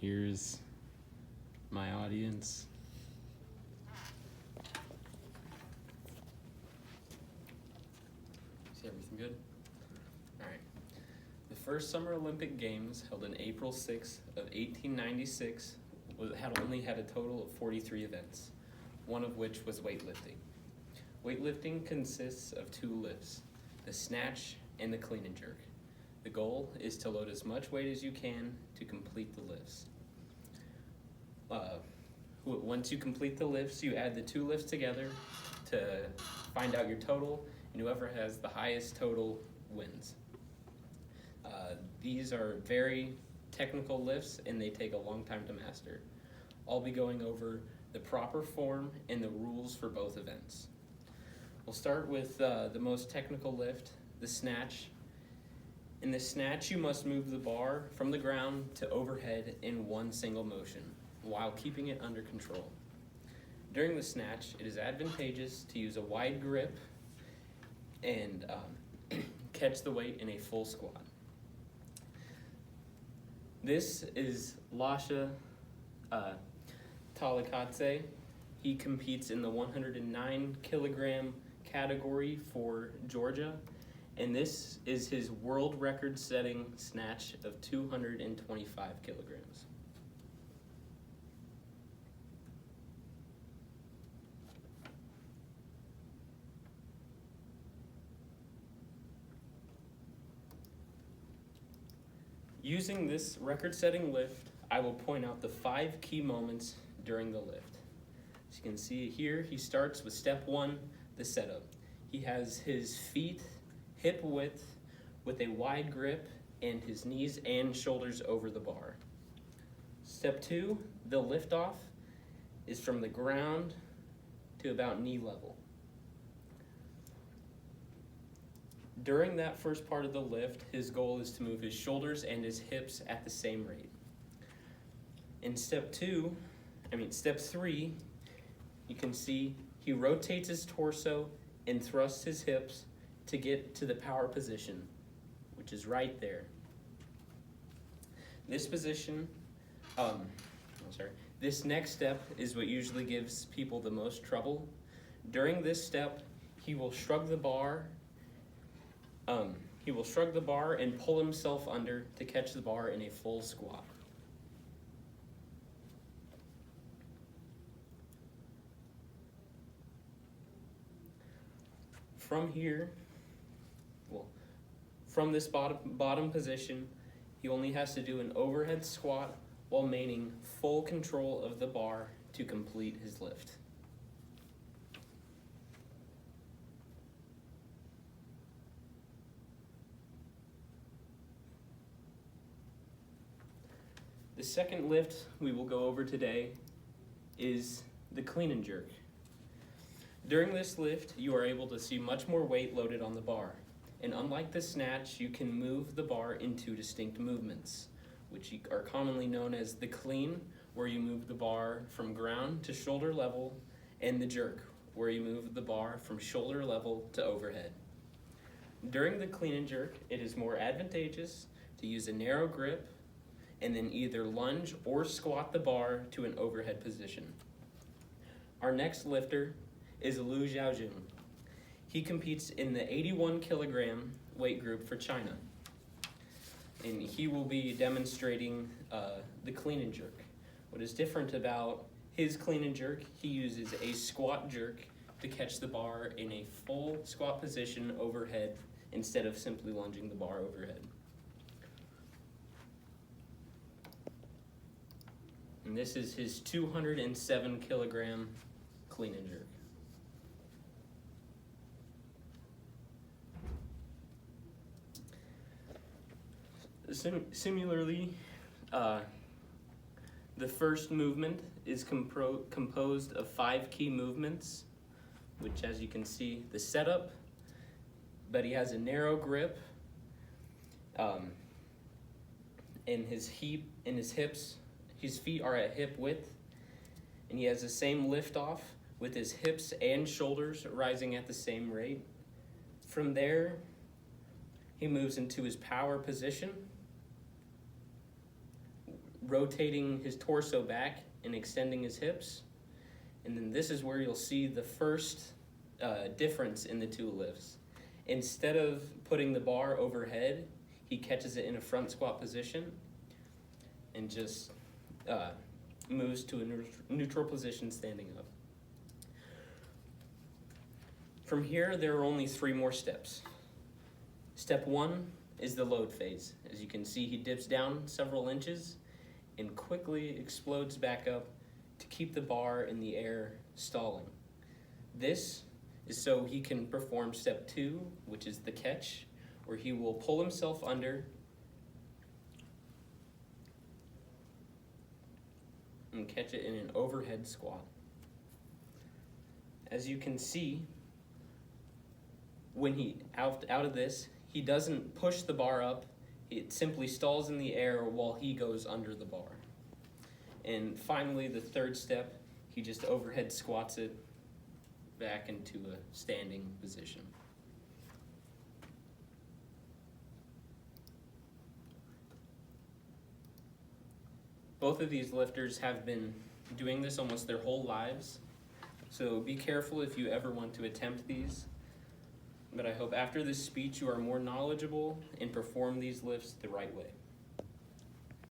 Here's my audience. See everything good? Alright. The first Summer Olympic Games, held on April 6th of 1896, only had a total of 43 events, one of which was weightlifting. Weightlifting consists of two lifts, the snatch and the clean and jerk. The goal is to load as much weight as you can to complete the lifts. Once you complete the lifts, you add the two lifts together to find out your total, and whoever has the highest total wins. These are very technical lifts, and they take a long time to master. I'll be going over the proper form and the rules for both events. We'll start with the most technical lift, the snatch. In the snatch, you must move the bar from the ground to overhead in one single motion, while keeping it under control. During the snatch, it is advantageous to use a wide grip and catch the weight in a full squat. This is Lasha Talakadze. He competes in the 109 kilogram category for Georgia, and this is his world record setting snatch of 225 kilograms. Using this record-setting lift, I will point out the 5 key moments during the lift. As you can see here, he starts with step 1, the setup. He has his feet hip width with a wide grip and his knees and shoulders over the bar. Step 2, the lift off is from the ground to about knee level. During that first part of the lift, his goal is to move his shoulders and his hips at the same rate. In step 3, you can see he rotates his torso and thrusts his hips to get to the power position, which is right there. This position, this next step is what usually gives people the most trouble. During this step, he will shrug the bar and pull himself under to catch the bar in a full squat. From here, from this bottom position, he only has to do an overhead squat while maintaining full control of the bar to complete his lift. The second lift we will go over today is the clean and jerk. During this lift, you are able to see much more weight loaded on the bar. And unlike the snatch, you can move the bar in 2 distinct movements, which are commonly known as the clean, where you move the bar from ground to shoulder level, and the jerk, where you move the bar from shoulder level to overhead. During the clean and jerk, it is more advantageous to use a narrow grip and then either lunge or squat the bar to an overhead position. Our next lifter is Liu Xiaojun. He competes in the 81 kilogram weight group for China, and he will be demonstrating the clean and jerk. What is different about his clean and jerk, he uses a squat jerk to catch the bar in a full squat position overhead instead of simply lunging the bar overhead. And this is his 207 kilogram clean and jerk. Similarly, the first movement is composed of 5 key movements, which, as you can see, the setup, but he has a narrow grip, and his hips, his feet are at hip width, and he has the same lift off with his hips and shoulders rising at the same rate. From there, he moves into his power position. rotating his torso back and extending his hips. And then this is where you'll see the first difference in the two lifts. Instead of putting the bar overhead, he catches it in a front squat position and just moves to a neutral position standing up. From here, there are only 3 more steps. Step 1 is the load phase. As you can see, he dips down several inches and quickly explodes back up to keep the bar in the air stalling. This is so he can perform step 2, which is the catch, where he will pull himself under and catch it in an overhead squat. As you can see, when he out of this, he doesn't push the bar up, it simply stalls in the air while he goes under the bar. And finally, the third step, he just overhead squats it back into a standing position. Both of these lifters have been doing this almost their whole lives, so be careful if you ever want to attempt these. But I hope after this speech you are more knowledgeable and perform these lifts the right way.